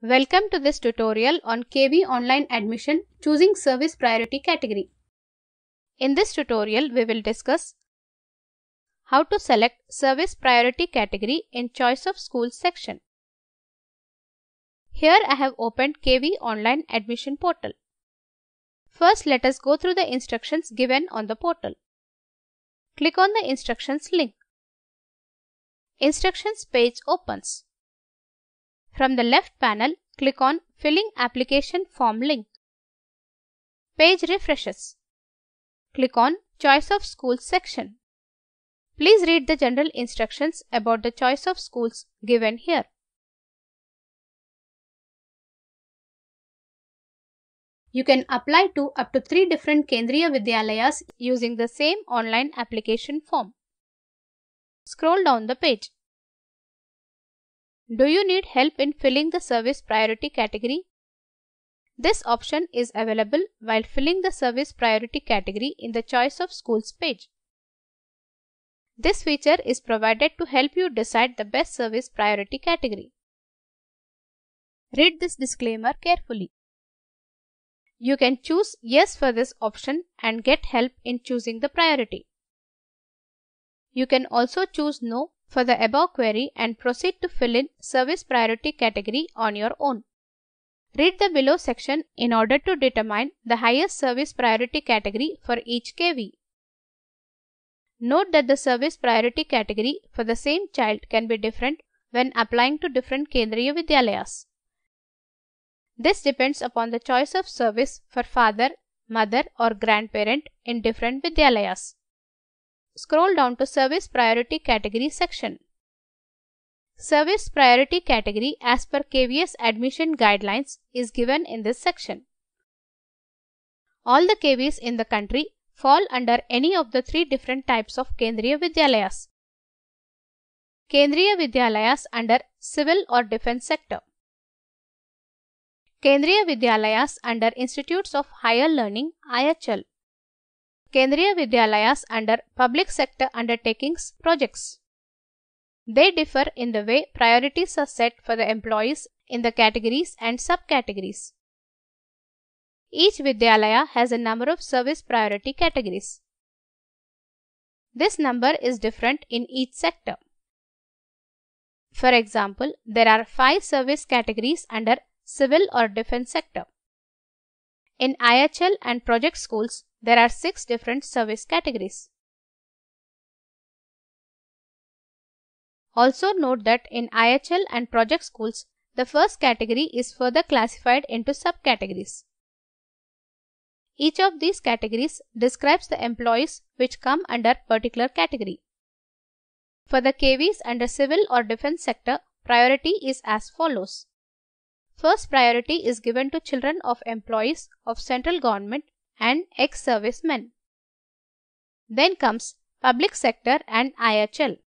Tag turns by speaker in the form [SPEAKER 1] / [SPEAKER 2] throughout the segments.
[SPEAKER 1] Welcome to this tutorial on KV Online Admission choosing Service Priority category. In this tutorial, we will discuss how to select Service Priority category in Choice of Schools section. Here I have opened KV Online Admission portal. First, let us go through the instructions given on the portal. Click on the instructions link. Instructions page opens. From the left panel, click on Filling Application Form link. Page refreshes. Click on Choice of Schools section. Please read the general instructions about the choice of schools given here. You can apply to up to 3 different Kendriya Vidyalayas using the same online application form. Scroll down the page. Do you need help in filling the Service Priority category? This option is available while filling the Service Priority category in the Choice of Schools page. This feature is provided to help you decide the best Service Priority category. Read this disclaimer carefully. You can choose Yes for this option and get help in choosing the priority. You can also choose No for the above query and proceed to fill in Service Priority category on your own. Read the below section in order to determine the highest Service Priority category for each KV. Note that the Service Priority category for the same child can be different when applying to different Kendriya Vidyalayas. This depends upon the choice of service for father, mother or grandparent in different Vidyalayas. Scroll down to Service Priority category section. Service Priority category as per KVS admission guidelines is given in this section. All the KVs in the country fall under any of the 3 different types of Kendriya Vidyalayas. Kendriya Vidyalayas under Civil or Defence sector. Kendriya Vidyalayas under Institutes of Higher Learning IHL. Kendriya Vidyalayas under Public Sector Undertakings projects. They differ in the way priorities are set for the employees in the categories and subcategories. Each Vidyalaya has a number of Service Priority categories. This number is different in each sector. For example, there are 5 service categories under Civil or Defence sector. In IHL and project schools, there are 6 different service categories. Also note that in IHL and project schools, the first category is further classified into subcategories. Each of these categories describes the employees which come under particular category. For the KVs under Civil or Defence sector, priority is as follows. First priority is given to children of employees of central government and ex-servicemen. Then comes public sector and IHL.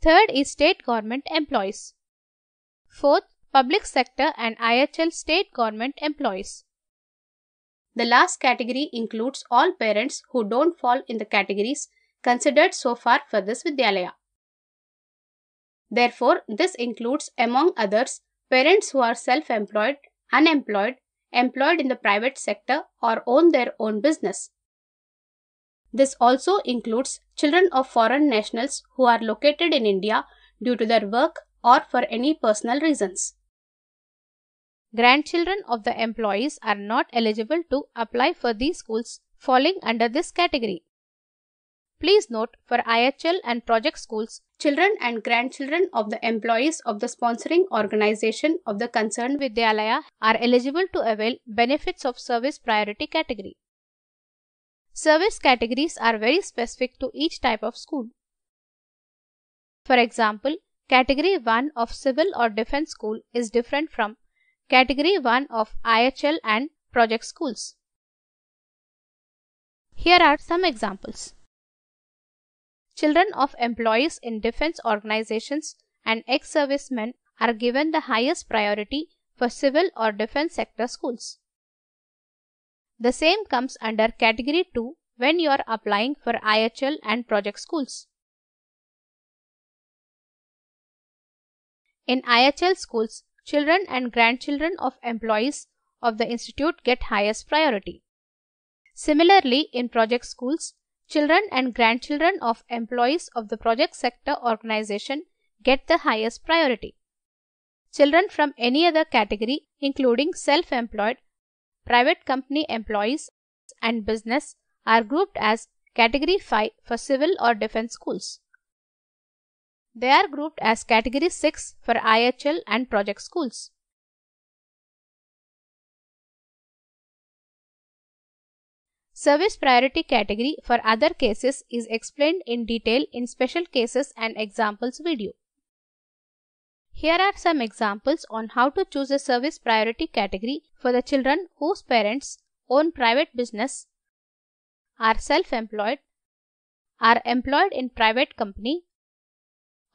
[SPEAKER 1] Third is state government employees. Fourth, public sector and IHL state government employees. The last category includes all parents who don't fall in the categories considered so far for this Vidyalaya. Therefore, this includes among others parents who are self-employed, unemployed, employed in the private sector or own their own business. This also includes children of foreign nationals who are located in India due to their work or for any personal reasons. Grandchildren of the employees are not eligible to apply for these schools falling under this category. Please note, for IHL and project schools, children and grandchildren of the employees of the sponsoring organization of the concerned Vidyalaya are eligible to avail benefits of Service Priority category. Service categories are very specific to each type of school. For example, Category 1 of Civil or Defence school is different from Category 1 of IHL and project schools. Here are some examples. Children of employees in defense organizations and ex-servicemen are given the highest priority for Civil or Defence sector schools. The same comes under Category 2 when you are applying for IHL and project schools. In IHL schools, children and grandchildren of employees of the institute get highest priority. Similarly, in project schools, children and grandchildren of employees of the project sector organization get the highest priority. Children from any other category, including self-employed, private company employees, and business, are grouped as Category 5 for civil or defense schools. They are grouped as Category 6 for IHL and project schools. Service priority category for other cases is explained in detail in special cases and examples video. Here are some examples on how to choose a service priority category for the children whose parents own private business, are self-employed, are employed in private company,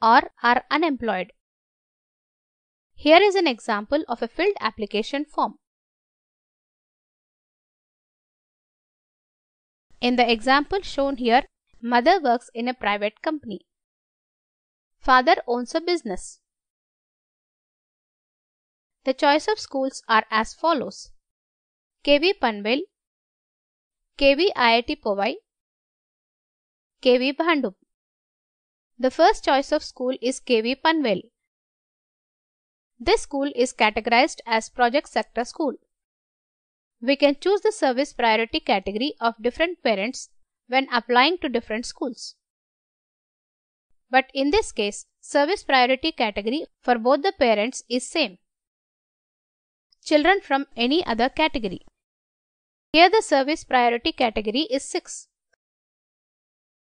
[SPEAKER 1] or are unemployed. Here is an example of a filled application form. In the example shown here, mother works in a private company. Father owns a business. The choice of schools are as follows: KV Panvel, KV IIT Powai, KV Bhandup. The first choice of school is KV Panvel. This school is categorized as project sector school. We can choose the service priority category of different parents when applying to different schools. But in this case, service priority category for both the parents is same. Children from any other category. Here the service priority category is 6.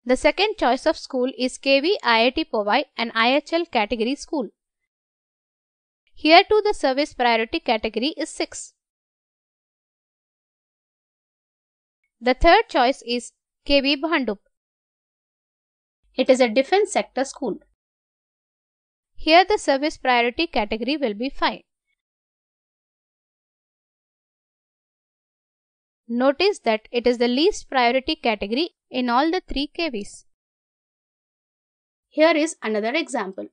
[SPEAKER 1] The second choice of school is KV IIT Powai and IHL category school. Here too the service priority category is 6. The third choice is KV Bhandup. It is a defense sector school. Here the service priority category will be 5. Notice that it is the least priority category in all the 3 KVs. Here is another example.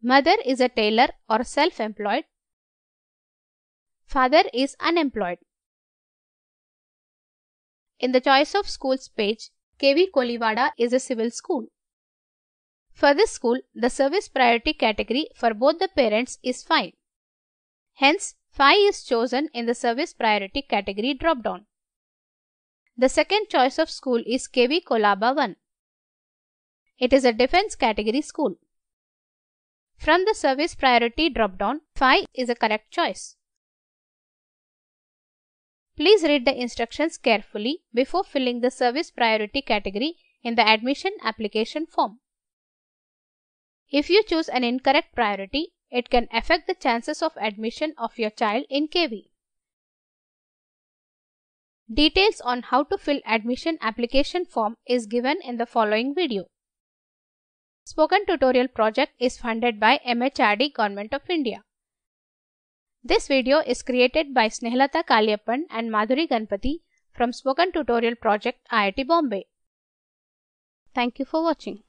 [SPEAKER 1] Mother is a tailor or self-employed. Father is unemployed. In the choice of schools page, KV Kolivada is a civil school. For this school, the service priority category for both the parents is 5. Hence, 5 is chosen in the service priority category drop-down. The second choice of school is KV Kolaba 1. It is a defense category school. From the service priority drop-down, 5 is a correct choice. Please read the instructions carefully before filling the service priority category in the admission application form. If you choose an incorrect priority, it can affect the chances of admission of your child in KV. Details on how to fill admission application form is given in the following video. Spoken Tutorial project is funded by MHRD Government of India. This video is created by Snehalata Kaliappan and Madhuri Ganpati from Spoken Tutorial Project, IIT Bombay. Thank you for watching.